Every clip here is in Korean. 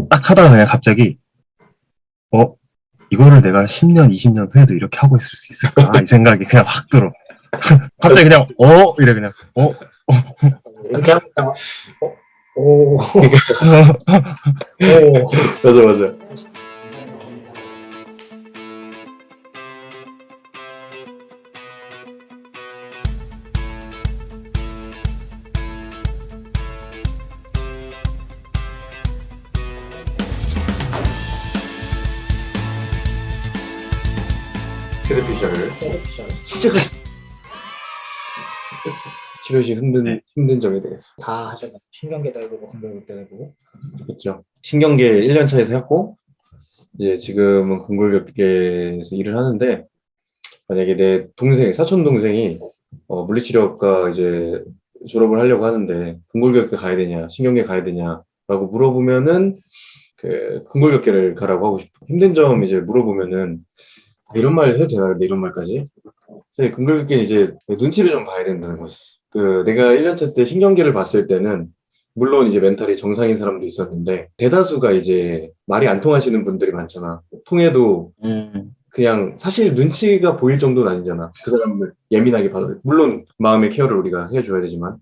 딱 하다가 그냥 갑자기, 어, 이거를 내가 10년, 20년 후에도 이렇게 하고 있을 수 있을까? 이 생각이 그냥 확 들어. 갑자기 그냥, 이래, 그냥, 이렇게 하고 있다가 오, 오, 맞아, 맞아. 테레피셜 진짜 치료시 힘든 점에 대해서. 다 하셨나요? 신경계도 해보고 근골격도 해보고. 그렇죠. 신경계 1년 차에서 했고, 이제 지금은 근골격계에서 일을 하는데, 만약에 내 동생, 사촌 동생이 물리치료학과 이제 졸업을 하려고 하는데 근골격계 가야 되냐, 신경계 가야 되냐라고 물어보면은 그 근골격계를 가라고 하고 싶어. 힘든 점 이제 물어보면은 이런 말 해도 되나? 근데 이런 말까지? 근골격계는 이제 눈치를 좀 봐야 된다는 거지. 그 내가 1년차 때 신경계를 봤을 때는 물론 이제 멘탈이 정상인 사람도 있었는데 대다수가 이제 말이 안 통하시는 분들이 많잖아. 통해도 그냥 사실 눈치가 보일 정도는 아니잖아. 그 사람을 예민하게 받아. 물론 마음의 케어를 우리가 해줘야 되지만.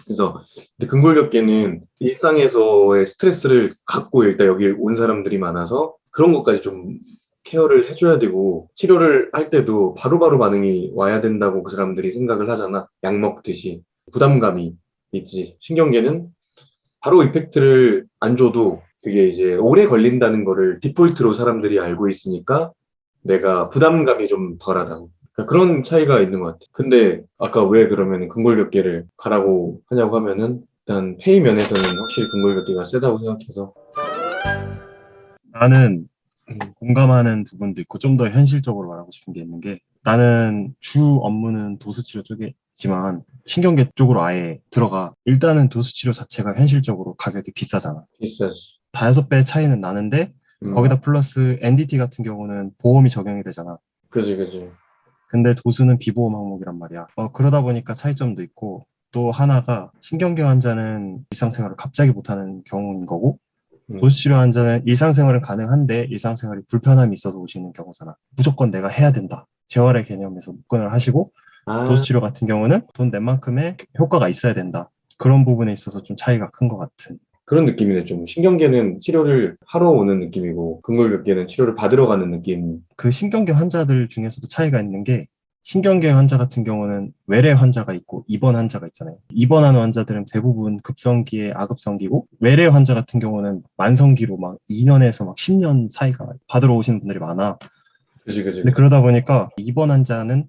그래서 근데 근골격계는 일상에서의 스트레스를 갖고 일단 여기 온 사람들이 많아서 그런 것까지 좀 케어를 해줘야 되고 치료를 할 때도 바로바로 반응이 와야 된다고 그 사람들이 생각을 하잖아. 약 먹듯이 부담감이 있지. 신경계는 바로 이펙트를 안 줘도 그게 이제 오래 걸린다는 거를 디폴트로 사람들이 알고 있으니까 내가 부담감이 좀 덜하다고. 그러니까 그런 차이가 있는 것 같아. 근데 아까 왜 그러면 근골격계를 가라고 하냐고 하면은 일단 페이 면에서는 확실히 근골격계가 세다고 생각해서. 나는 음, 공감하는 부분도 있고 좀 더 현실적으로 말하고 싶은 게 있는 게 나는 주 업무는 도수치료 쪽이지만 신경계 쪽으로 아예 들어가. 일단은 도수치료 자체가 현실적으로 가격이 비싸잖아. 비싸지. 5배 차이는 나는데 음, 거기다 플러스 NDT 같은 경우는 보험이 적용이 되잖아. 그지, 그지. 근데 도수는 비보험 항목이란 말이야. 그러다 보니까 차이점도 있고 또 하나가 신경계 환자는 일상생활을 갑자기 못하는 경우인 거고 음, 도수치료 환자는 일상생활은 가능한데 일상생활이 불편함이 있어서 오시는 경우잖아. 무조건 내가 해야 된다. 재활의 개념에서 접근을 하시고 아, 도수치료 같은 경우는 돈 낸 만큼의 효과가 있어야 된다. 그런 부분에 있어서 좀 차이가 큰 것 같은. 그런 느낌이네, 좀. 신경계는 치료를 하러 오는 느낌이고, 근골격계는 치료를 받으러 가는 느낌. 그 신경계 환자들 중에서도 차이가 있는 게 신경계 환자 같은 경우는 외래 환자가 있고 입원 환자가 있잖아요. 입원하는 환자들은 대부분 급성기에 아급성기고 외래 환자 같은 경우는 만성기로 막 2년에서 막 10년 사이가 받으러 오시는 분들이 많아. 그지, 그지, 근데 그지. 그러다 보니까 입원 환자는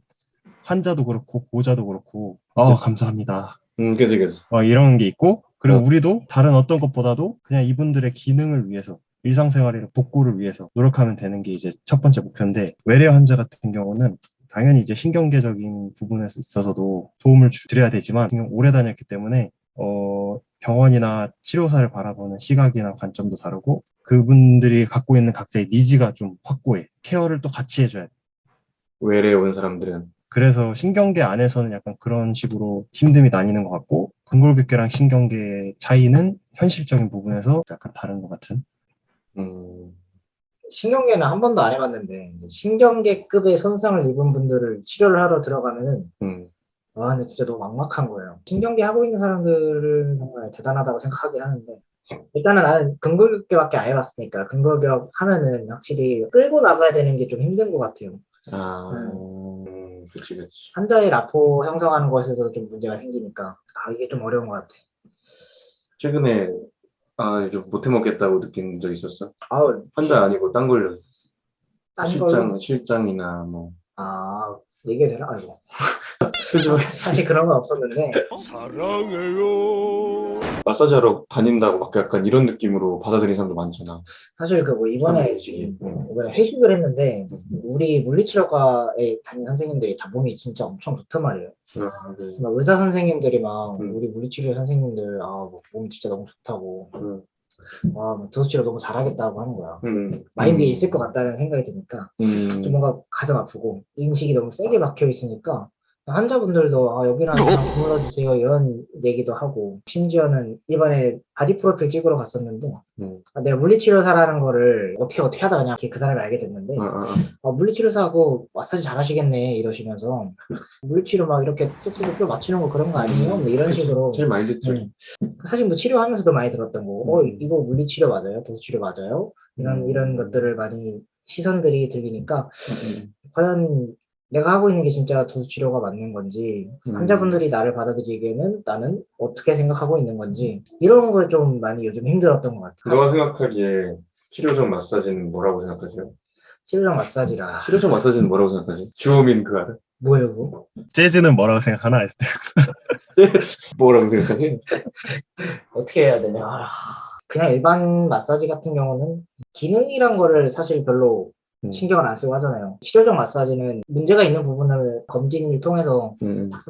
환자도 그렇고 보호자도 그렇고 감사합니다. 그지, 그지. 이런 게 있고 그리고 어, 우리도 다른 어떤 것보다도 그냥 이분들의 기능을 위해서 일상생활의 복구를 위해서 노력하면 되는 게 이제 첫 번째 목표인데 외래 환자 같은 경우는 당연히 이제 신경계적인 부분에 있어서도 도움을 드려야 되지만 오래 다녔기 때문에 병원이나 치료사를 바라보는 시각이나 관점도 다르고 그분들이 갖고 있는 각자의 니즈가 좀 확고해. 케어를 또 같이 해줘야 돼. 외래에 온 사람들은. 그래서 신경계 안에서는 약간 그런 식으로 힘듦이 나뉘는 것 같고 근골격계랑 신경계의 차이는 현실적인 부분에서 약간 다른 것 같은. 음, 신경계는 한 번도 안 해봤는데 신경계급의 손상을 입은 분들을 치료를 하러 들어가면은 음, 근데 진짜 너무 막막한 거예요. 신경계 하고 있는 사람들은 정말 대단하다고 생각하긴 하는데 일단은 나는 근골격계밖에 안 해봤으니까 근골격 하면은 확실히 끌고 나가야 되는 게 좀 힘든 것 같아요. 아, 음, 그치, 그치. 환자의 라포 형성하는 것에서도 좀 문제가 생기니까 이게 좀 어려운 것 같아. 최근에, 좀 못해먹겠다고 느낀 적 있었어? 아우 환자 아니고 딴 걸로. 딴 걸로 실장이나 뭐. 얘기해도 되나? 아이고 그지, 사실 그런 건 없었는데 마사지하러 다닌다고 막 약간 이런 느낌으로 받아들이는 사람도 많잖아. 사실 그 뭐 사람 이번에 인식이. 이번에 회식을 했는데 음. 우리 물리치료과에 다니는 선생님들이 다 몸이 진짜 엄청 좋단 말이에요. 네. 그래서 막 의사 선생님들이 막 음, 우리 물리치료 선생님들 뭐몸 진짜 너무 좋다고 음, 뭐 도수치료 너무 잘하겠다고 하는 거야. 음, 마인드에 있을 것 같다는 생각이 드니까 좀 음, 뭔가 가슴 아프고 인식이 너무 세게 박혀 있으니까 환자분들도 여기랑 그냥 주물러주세요 이런 얘기도 하고 심지어는 이번에 바디 프로필 찍으러 갔었는데 내가 물리치료사라는 거를 어떻게 하다가 그냥 그 사람을 알게 됐는데 물리치료사하고 마사지 잘하시겠네 이러시면서 물리치료 막 이렇게 쏙쏙 뼈 맞추는 거 그런 거 아니에요? 뭐 이런 식으로 제일 많이 듣죠. 사실 뭐 치료하면서도 많이 들었던 거고 이거 물리치료 맞아요? 도수치료 맞아요? 이런 것들을 많이 시선들이 들리니까 과연 내가 하고 있는 게 진짜 도수치료가 맞는 건지 환자분들이 나를 받아들이기에는 나는 어떻게 생각하고 있는 건지 이런 걸 좀 많이 요즘 힘들었던 것 같아요. 너가 생각하기에 치료적 마사지는 뭐라고 생각하세요? 치료적 마사지라 치료적 마사지는 뭐라고 생각하지? 주호민 그 알아? 뭐예요 그거? 재즈는 뭐라고 생각하나 했을 때 뭐라고 생각하세요? 어떻게 해야 되냐 그냥 일반 마사지 같은 경우는 기능이란 거를 사실 별로 신경을 안 쓰고 하잖아요. 치료적 마사지는 문제가 있는 부분을 검진을 통해서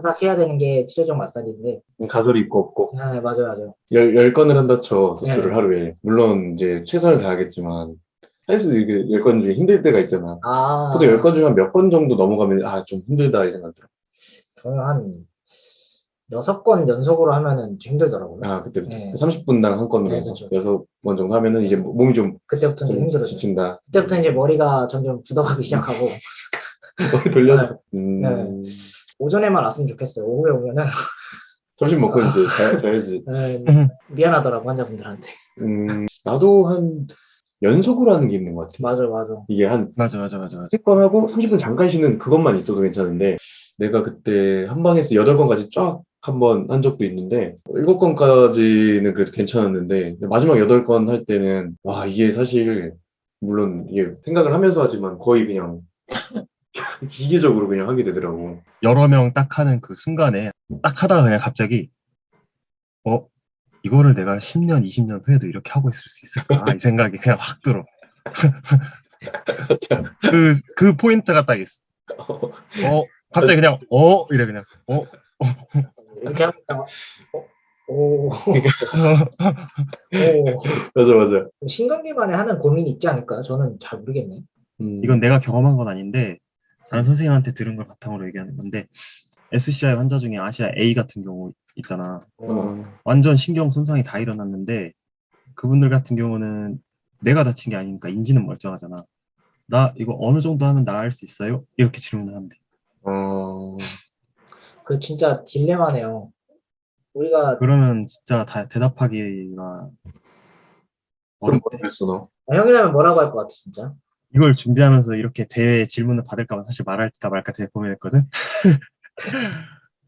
싹 해야 되는 게 치료적 마사지인데 가설이 있고 없고 네 맞아요. 열 건을 한다 쳐 도수를 네. 하루에 물론 이제 최선을 다하겠지만 헬스 이게 10건 중에 힘들 때가 있잖아. 보통 10건 중에 한 몇 건 정도 넘어가면 좀 힘들다 이 생각 들어. 저는 한 6건 연속으로 하면은 좀 힘들더라고요. 그때부터 네. 30분당 한 건으로 네, 해서 그렇죠. 6번 정도 하면은 이제 몸이 좀 그때부터 좀 힘들어요. 지친다. 그때부터 이제 머리가 점점 굳어가기 시작하고 머리 돌려서 네. 오전에만 왔으면 좋겠어요. 오후에 오면은 점심 먹고 이제 자야지. 미안하더라고 환자분들한테. 나도 한 연속으로 하는 게 있는 것 같아. 맞아. 이게 한 맞아. 10건 하고 30분 잠깐 쉬는 그것만 있어도 괜찮은데 내가 그때 한 방에서 8건까지 쫙 한 번 한 적도 있는데 7건까지는 그래도 괜찮았는데 마지막 8건 할 때는 와 이게 사실 물론 이게 생각을 하면서 하지만 거의 그냥 기계적으로 그냥 하게 되더라고. 여러 명 딱 하는 그 순간에 딱 하다가 그냥 갑자기 이거를 내가 10년, 20년 후에도 이렇게 하고 있을 수 있을까? 이 생각이 그냥 확 들어. 그 포인트가 딱 있어. 갑자기 그냥 이래 그냥 이렇게 하고 있다가 오. 맞아. 신관계만에 하는 고민이 있지 않을까요? 저는 잘 모르겠네. 이건 내가 경험한 건 아닌데 다른 선생님한테 들은 걸 바탕으로 얘기하는 건데 SCI 환자 중에 아시아 A 같은 경우 있잖아. 완전 신경 손상이 다 일어났는데 그분들 같은 경우는 내가 다친 게 아니니까 인지는 멀쩡하잖아. 나 이거 어느 정도 하면 나을 수 있어요? 이렇게 질문을 한대. 그 진짜 딜레마네요. 우리가 그러면 진짜 다 대답하기가 그럼 어렵대. 뭐라 그랬어 너? 형이라면 뭐라고 할 것 같아 진짜. 이걸 준비하면서 이렇게 대회 질문을 받을까 봐 사실 말할까 말까 되게 고민했거든.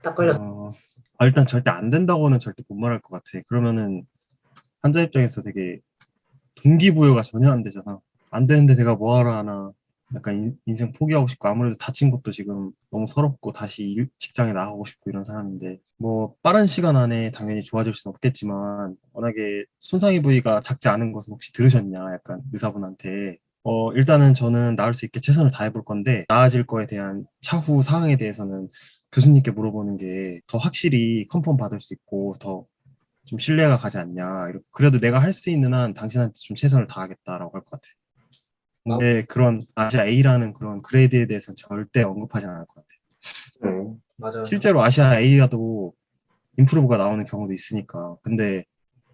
딱 걸렸어. 일단 절대 안 된다고는 절대 못 말할 것 같아. 그러면은 환자 입장에서 되게 동기부여가 전혀 안 되잖아. 안 되는데 내가 뭐하러 하나. 약간 인생 포기하고 싶고 아무래도 다친 것도 지금 너무 서럽고 다시 직장에 나가고 싶고 이런 사람인데 뭐 빠른 시간 안에 당연히 좋아질 수는 없겠지만 워낙에 손상의 부위가 작지 않은 것은 혹시 들으셨냐 약간 의사분한테 일단은 저는 나을 수 있게 최선을 다해볼 건데 나아질 거에 대한 차후 상황에 대해서는 교수님께 물어보는 게 더 확실히 컨펌 받을 수 있고 더 좀 신뢰가 가지 않냐. 그래도 내가 할 수 있는 한 당신한테 좀 최선을 다하겠다라고 할 것 같아. 근데 그런 아시아 A라는 그런 그레이드에 대해서는 절대 언급하지 않을 것 같아. 맞아. 실제로 아시아 A라도 임프루브가 나오는 경우도 있으니까. 근데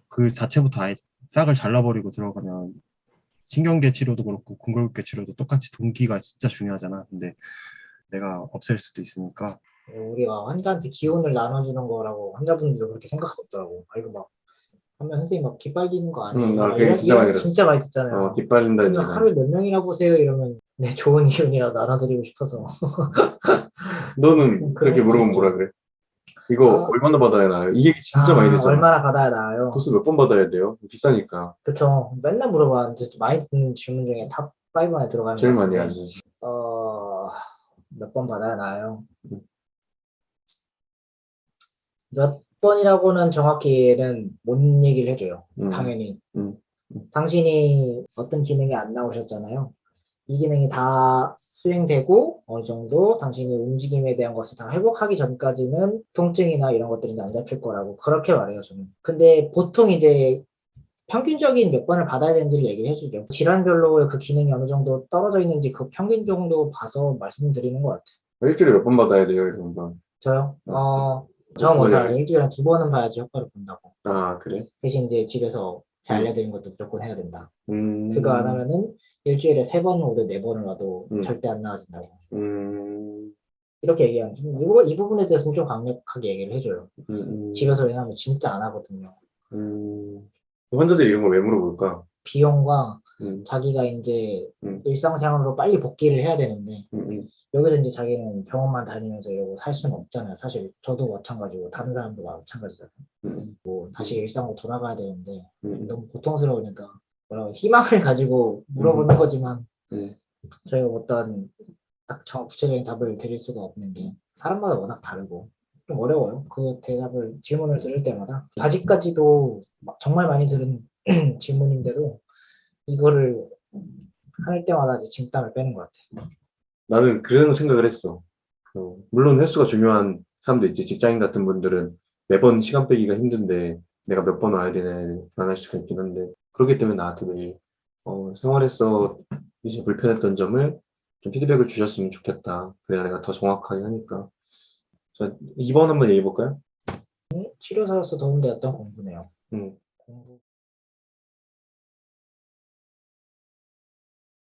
그 자체부터 아예 싹을 잘라버리고 들어가면 신경계 치료도 그렇고 궁골격계 치료도 똑같이 동기가 진짜 중요하잖아. 근데 내가 없앨 수도 있으니까. 우리가 환자한테 기운을 나눠주는 거라고 환자분들도 그렇게 생각하고 있더라고. 이거 막 하면 선생님 막 기빨리는 거 아니에요? 그게 진짜 많이 들었어. 진짜 많이 듣잖아요. 기빨린다. 선생님 하루에 몇 명이나 보세요? 이러면 내 좋은 기운이라도 나눠드리고 싶어서. 너는 그렇게 물어보면 뭐라 그래? 이거 얼마나 받아야 나요? 이 얘기 진짜 많이 듣잖아. 얼마나 받아야 나요? 도수 몇 번 받아야 돼요? 비싸니까. 그쵸. 맨날 물어봐. 많이 듣는 질문 중에 탑5 안에 들어가는 제일 것 많이 같은데. 하지. 몇 번 받아야 나요? 몇 번이라고는 정확히는 못 얘기를 해줘요. 당연히. 당신이 어떤 기능이 안 나오셨잖아요. 이 기능이 다 수행되고 어느 정도 당신이 움직임에 대한 것을 다 회복하기 전까지는 통증이나 이런 것들이 안 잡힐 거라고 그렇게 말해요, 저는. 근데 보통 이제 평균적인 몇 번을 받아야 되는지를 얘기를 해주죠. 질환별로 그 기능이 어느 정도 떨어져 있는지 그 평균 정도 봐서 말씀드리는 것 같아요. 일주일에 몇 번 받아야 돼요, 이런 건? 저요? 어떻게 저뭐 잘 해요? 일주일에 2번은 봐야지 효과를 본다고. 아, 그래? 대신 이제 집에서 잘 알려드린 것도 무조건 해야 된다. 음, 그거 안 하면은 일주일에 3번 오든 4번을 와도 음. 절대 안 나아진다고. 음, 이렇게 얘기하면 이 부분에 대해서는 좀 강력하게 얘기를 해줘요. 집에서 왜냐하면 진짜 안 하거든요. 음. 환자들이 이런 걸 왜 물어볼까? 비용과 음, 자기가 이제 음, 일상생활로 빨리 복귀를 해야 되는데 음, 여기서 이제 자기는 병원만 다니면서 이러고 살 수는 없잖아요. 사실 저도 마찬가지고 다른 사람도 마찬가지잖아요. 음, 뭐 다시 일상으로 돌아가야 되는데 음, 너무 고통스러우니까 뭐라고 희망을 가지고 음, 물어보는 거지만 음, 저희가 어떤 딱 구체적인 답을 드릴 수가 없는 게 사람마다 워낙 다르고 좀 어려워요. 그 대답을 질문을 들을 때마다 아직까지도 정말 많이 들은 질문인데도 이거를 할 때마다 이제 진땀을 빼는 것 같아요. 나는 그런 생각을 했어. 물론 횟수가 중요한 사람도 있지. 직장인 같은 분들은 매번 시간 빼기가 힘든데 내가 몇 번 와야 되나 불안할 수가 있긴 한데 그렇기 때문에 나한테 매일 생활에서 이제 불편했던 점을 좀 피드백을 주셨으면 좋겠다. 그래야 내가 더 정확하게 하니까. 자, 2번 한번 얘기해 볼까요? 치료사로서 도움되었던 공부네요. 음,